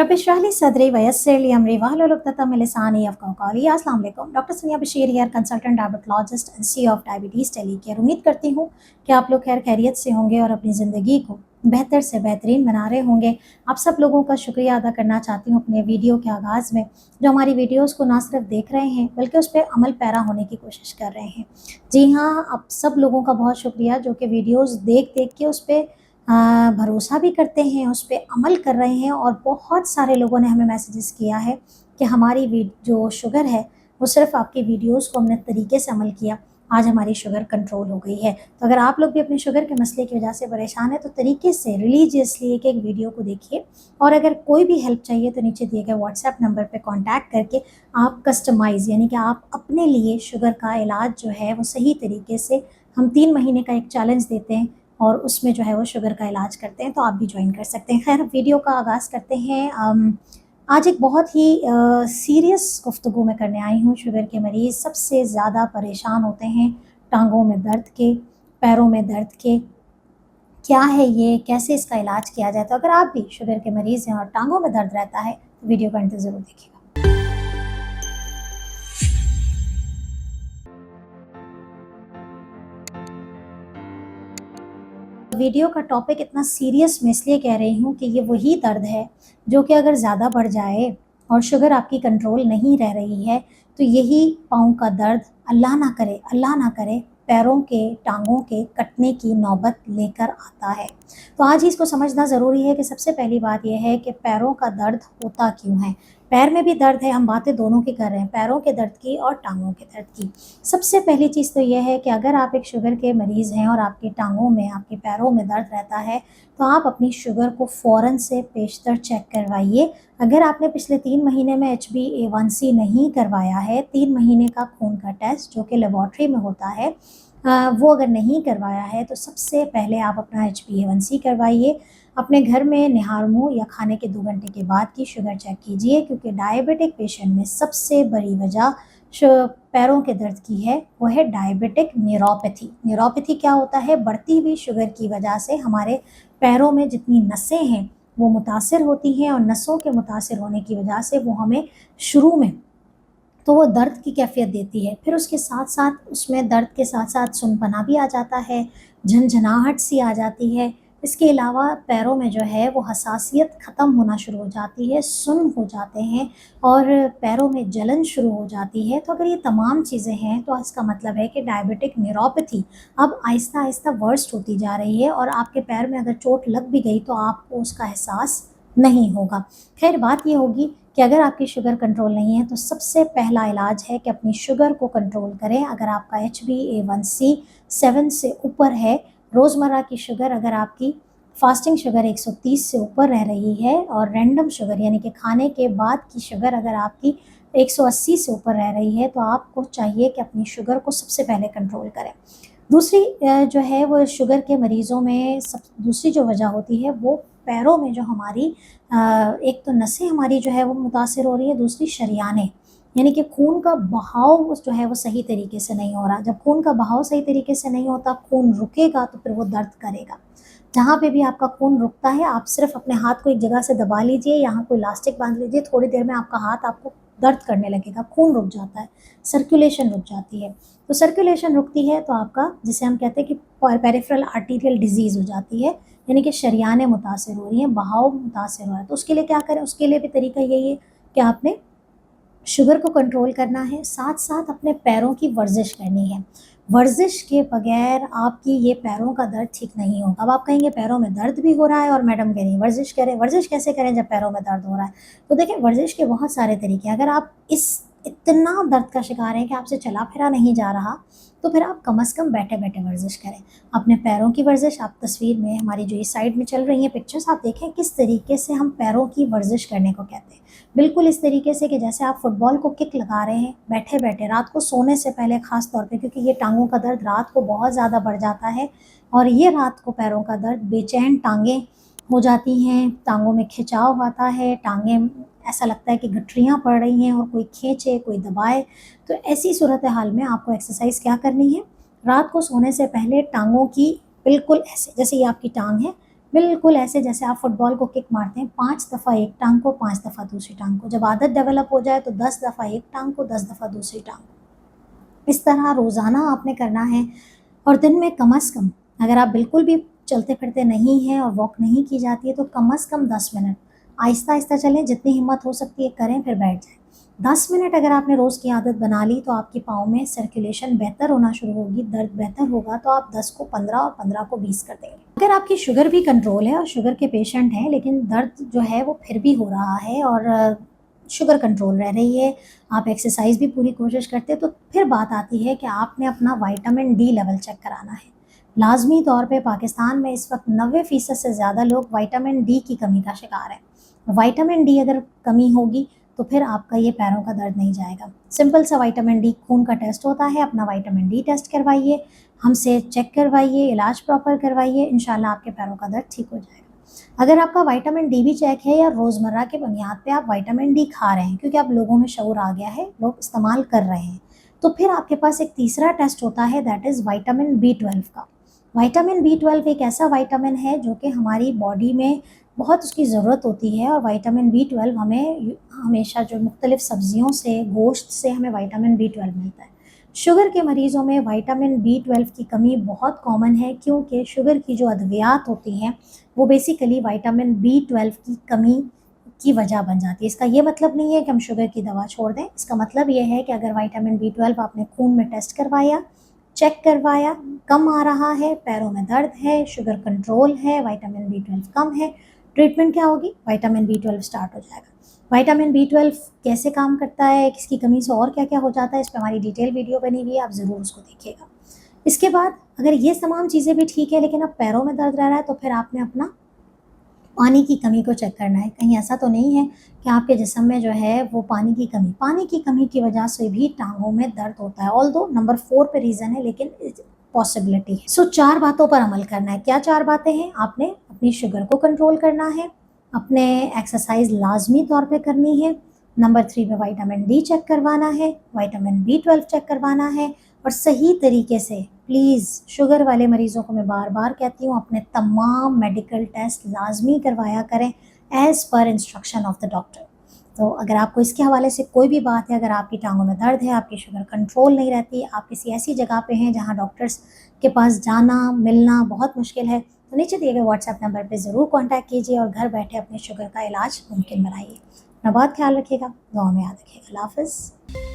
रब इश्रह ली सदरी वयस्सिर ली अमरी वहलुल उक़दतम मिन लिसानी यफ़क़हू क़ौली। अस्सलाम वालेकुम। Doctor Sania Bashir here, consultant diabetologist and CEO of Diabetes Tele Care. उम्मीद करती हूँ कि आप लोग खैर खैरियत से होंगे और अपनी ज़िंदगी को बेहतर से बेहतरीन बना रहे होंगे। आप सब लोगों का शुक्रिया अदा करना चाहती हूँ अपने वीडियो के आगाज़ में, जो हमारी वीडियोज़ को ना सिर्फ देख रहे हैं बल्कि उस पर अमल पैरा होने की कोशिश कर रहे हैं। जी हाँ, आप सब लोगों का बहुत शुक्रिया जो कि वीडियोज़ देख देख के उस पर भरोसा भी करते हैं, उस पे अमल कर रहे हैं। और बहुत सारे लोगों ने हमें मैसेजेस किया है कि हमारी जो शुगर है वो सिर्फ़ आपकी वीडियोज़ को हमने तरीके से अमल किया, आज हमारी शुगर कंट्रोल हो गई है। तो अगर आप लोग भी अपनी शुगर के मसले की वजह से परेशान हैं तो तरीके से रिलीजियसली एक एक वीडियो को देखिए। और अगर कोई भी हेल्प चाहिए तो नीचे दिए गए व्हाट्सएप नंबर पे कांटेक्ट करके आप कस्टमाइज़ यानी कि आप अपने लिए शुगर का इलाज जो है वो सही तरीके से, हम 3 महीने का एक चैलेंज देते हैं और उसमें जो है वो शुगर का इलाज करते हैं, तो आप भी ज्वाइन कर सकते हैं। खैर, वीडियो का आगाज़ करते हैं। आज एक बहुत ही सीरियस गुफ्तगू मैं करने आई हूँ। शुगर के मरीज़ सबसे ज़्यादा परेशान होते हैं टाँगों में दर्द के, पैरों में दर्द के। क्या है ये? कैसे इसका इलाज किया जाए? तो अगर आप भी शुगर के मरीज़ हैं और टाँगों में दर्द रहता है तो वीडियो का अंत ज़रूर देखिएगा। वीडियो का टॉपिक इतना सीरियस मैं इसलिए कह रही हूँ कि ये वही दर्द है जो कि अगर ज़्यादा बढ़ जाए और शुगर आपकी कंट्रोल नहीं रह रही है तो यही पाँव का दर्द अल्लाह ना करे पैरों के, टांगों के कटने की नौबत लेकर आता है। तो आज ही इसको समझना ज़रूरी है कि सबसे पहली बात यह है कि पैरों का दर्द होता क्यों है। पैर में भी दर्द है, हम बातें दोनों की कर रहे हैं, पैरों के दर्द की और टांगों के दर्द की। सबसे पहली चीज़ तो यह है कि अगर आप एक शुगर के मरीज़ हैं और आपकी टांगों में, आपके पैरों में दर्द रहता है तो आप अपनी शुगर को फ़ौरन से पेशतर चेक करवाइए। अगर आपने पिछले 3 महीने में HbA1c नहीं करवाया है, 3 महीने का खून का टेस्ट जो कि लेबॉर्ट्री में होता है, वो अगर नहीं करवाया है तो सबसे पहले आप अपना HbA1c करवाइए। अपने घर में निहार मुँह या खाने के 2 घंटे के बाद की शुगर चेक कीजिए, क्योंकि डायबिटिक पेशेंट में सबसे बड़ी वजह पैरों के दर्द की है वो है डायबिटिक न्यूरोपैथी। न्यूरोपैथी क्या होता है? बढ़ती हुई शुगर की वजह से हमारे पैरों में जितनी नसें हैं वो मुतासिर होती हैं और नसों के मुतासिर होने की वजह से वो हमें शुरू में तो वो दर्द की कैफ़ियत देती है। फिर उसके साथ-साथ उसमें दर्द के साथ-साथ सुनपना भी आ जाता है, झनझनाहट सी आ जाती है। इसके अलावा पैरों में जो है वो हसासियत ख़त्म होना शुरू हो जाती है, सुन्न हो जाते हैं और पैरों में जलन शुरू हो जाती है। तो अगर ये तमाम चीज़ें हैं तो इसका मतलब है कि डायबिटिक न्यूरोपैथी अब आहिस्ता-आहिस्ता वर्स्ट होती जा रही है और आपके पैर में अगर चोट लग भी गई तो आपको उसका एहसास नहीं होगा। खैर, बात ये होगी कि अगर आपकी शुगर कंट्रोल नहीं है तो सबसे पहला इलाज है कि अपनी शुगर को कंट्रोल करें। अगर आपका HbA1c 7 से ऊपर है, रोज़मर्रा की शुगर अगर आपकी फास्टिंग शुगर 130 से ऊपर रह रही है और रैंडम शुगर यानी कि खाने के बाद की शुगर अगर आपकी 180 से ऊपर रह रही है तो आपको चाहिए कि अपनी शुगर को सबसे पहले कंट्रोल करें। दूसरी जो है वो शुगर के मरीज़ों में दूसरी जो वजह होती है वो पैरों में जो हमारी एक तो नसें हमारी जो है वो मुतासिर हो रही है, दूसरी शरियानें यानी कि खून का बहाव जो है वो सही तरीके से नहीं हो रहा। जब खून का बहाव सही तरीके से नहीं होता, खून रुकेगा तो फिर वो दर्द करेगा। जहाँ पे भी आपका खून रुकता है आप सिर्फ अपने हाथ को एक जगह से दबा लीजिए, यहाँ कोई इलास्टिक बांध लीजिए, थोड़ी देर में आपका हाथ आपको दर्द करने लगेगा, खून रुक जाता है, सर्कुलेशन रुक जाती है। तो सर्कुलेशन रुकती है तो आपका, जिसे हम कहते हैं कि पेरिफेरल आर्टीरियल डिजीज़ हो जाती है, यानी कि शरियानें मुतासिर हो रही हैं, बहाव मुतासिर हो रहा है। तो उसके लिए क्या करें? उसके लिए भी तरीका यही है कि आपने शुगर को कंट्रोल करना है, साथ-साथ अपने पैरों की वर्जिश करनी है। वर्जिश के बगैर आपकी ये पैरों का दर्द ठीक नहीं होगा। अब आप कहेंगे पैरों में दर्द भी हो रहा है और मैडम कह रही हैं वर्जिश करें। वर्जिश कैसे करें जब पैरों में दर्द हो रहा है? तो देखिए, वर्जिश के बहुत सारे तरीके हैं। अगर आप इतना दर्द का शिकार हैं कि आपसे चला फिरा नहीं जा रहा, तो फिर आप कम से कम बैठे-बैठे वर्जिश करें। अपने पैरों की वर्जिश आप तस्वीर में हमारी जो इस साइड में चल रही हैं पिक्चर्स, आप देखें किस तरीके से हम पैरों की वर्जिश करने को कहते हैं। बिल्कुल इस तरीके से कि जैसे आप फुटबॉल को किक लगा रहे हैं बैठे-बैठे, रात को सोने से पहले ख़ास तौर पे, क्योंकि ये टाँगों का दर्द रात को बहुत ज़्यादा बढ़ जाता है और ये रात को पैरों का दर्द, बेचैन टाँगें हो जाती हैं, टाँगों में खिंचाव आता है, टाँगें ऐसा लगता है कि गठरियाँ पड़ रही हैं और कोई खींचे, कोई दबाए। तो ऐसी सूरत हाल में आपको एक्सरसाइज़ क्या करनी है? रात को सोने से पहले टाँगों की बिल्कुल ऐसे, जैसे ये आपकी टाँग है, बिल्कुल ऐसे जैसे आप फुटबॉल को किक मारते हैं 5 दफ़ा एक टाँग को, 5 दफ़ा दूसरी टाँग को। जब आदत डेवलप हो जाए तो 10 दफ़ा एक टाँग को, 10 दफ़ा दूसरी टाँग को। इस तरह रोज़ाना आपने करना है और दिन में कम से कम, अगर आप बिल्कुल भी चलते-फिरते नहीं हैं और वॉक नहीं की जाती है तो कम से कम 10 मिनट आहिस्ता-आहिस्ता चलें, जितनी हिम्मत हो सकती है करें, फिर बैठ जाएँ। 10 मिनट अगर आपने रोज़ की आदत बना ली तो आपके पाँव में सर्कुलेशन बेहतर होना शुरू होगी, दर्द बेहतर होगा, तो आप 10 को 15 और 15 को 20 कर देंगे। अगर आपकी शुगर भी कंट्रोल है और शुगर के पेशेंट हैं लेकिन दर्द जो है वो फिर भी हो रहा है और शुगर कंट्रोल रह रही है, आप एक्सरसाइज भी पूरी कोशिश करते हैं, तो फिर बात आती है कि आपने अपना विटामिन डी लेवल चेक कराना है। लाजमी तौर पे पाकिस्तान में इस वक्त 90% से ज़्यादा लोग विटामिन डी की कमी का शिकार हैं। विटामिन डी अगर कमी होगी तो फिर आपका ये पैरों का दर्द नहीं जाएगा। सिंपल सा विटामिन डी खून का टेस्ट होता है, अपना विटामिन डी टेस्ट करवाइए, हमसे चेक करवाइए, इलाज प्रॉपर करवाइए, इंशाल्लाह आपके पैरों का दर्द ठीक हो जाएगा। अगर आपका विटामिन डी भी चेक है या रोज़मर्रा के बुनियाद पे आप विटामिन डी खा रहे हैं, क्योंकि अब लोगों में शऊर आ गया है, लोग इस्तेमाल कर रहे हैं, तो फिर आपके पास एक तीसरा टेस्ट होता है, दैट इज़ विटामिन बी 12 का। विटामिन बी 12 एक ऐसा विटामिन है जो कि हमारी बॉडी में बहुत उसकी ज़रूरत होती है और विटामिन बी 12 हमें हमेशा जो मुख्तलिफ सब्जियों से, गोश्त से हमें विटामिन बी 12 मिलता है। शुगर के मरीज़ों में विटामिन बी 12 की कमी बहुत कॉमन है, क्योंकि शुगर की जो अद्वियात होती हैं वो बेसिकली विटामिन बी 12 की कमी की वजह बन जाती है। इसका ये मतलब नहीं है कि हम शुगर की दवा छोड़ दें, इसका मतलब ये है कि अगर विटामिन बी 12 आपने खून में टेस्ट करवाया, चेक करवाया, कम आ रहा है, पैरों में दर्द है, शुगर कंट्रोल है, विटामिन बी 12 कम है, ट्रीटमेंट क्या होगी? विटामिन बी 12 स्टार्ट हो जाएगा। विटामिन बी 12 कैसे काम करता है, किसकी कमी से और क्या-क्या हो जाता है, इस पे हमारी डिटेल वीडियो बनी हुई है, आप ज़रूर उसको देखिएगा। इसके बाद अगर ये तमाम चीज़ें भी ठीक है लेकिन अब पैरों में दर्द रह रहा है, तो फिर आपने अपना पानी की कमी को चेक करना है। कहीं ऐसा तो नहीं है कि आपके जिस्म में जो है वो पानी की कमी की वजह से भी टाँगों में दर्द होता है। ऑल्दो नंबर 4 पे रीज़न है, लेकिन पॉसिबिलिटी है। सो 4 बातों पर अमल करना है। क्या 4 बातें हैं? आपने अपनी शुगर को कंट्रोल करना है, अपने एक्सरसाइज़ लाज़मी तौर पे करनी है, नंबर 3 पे विटामिन डी चेक करवाना है, विटामिन बी 12 चेक करवाना है और सही तरीके से, प्लीज़ शुगर वाले मरीज़ों को मैं बार-बार कहती हूँ, अपने तमाम मेडिकल टेस्ट लाज़मी करवाया करें as per instruction of the doctor. तो अगर आपको इसके हवाले से कोई भी बात है, अगर आपकी टाँगों में दर्द है, आपकी शुगर कंट्रोल नहीं रहती, आप किसी ऐसी जगह पे हैं जहाँ डॉक्टर्स के पास जाना, मिलना बहुत मुश्किल है, तो नीचे दिए गए व्हाट्सएप नंबर पे ज़रूर कॉन्टैक्ट कीजिए और घर बैठे अपने शुगर का इलाज मुमकिन बनाइए। अपना बहुत ख्याल रखिएगा, दुआ में याद रखिएगा। अल्लाह हाफ़िज़।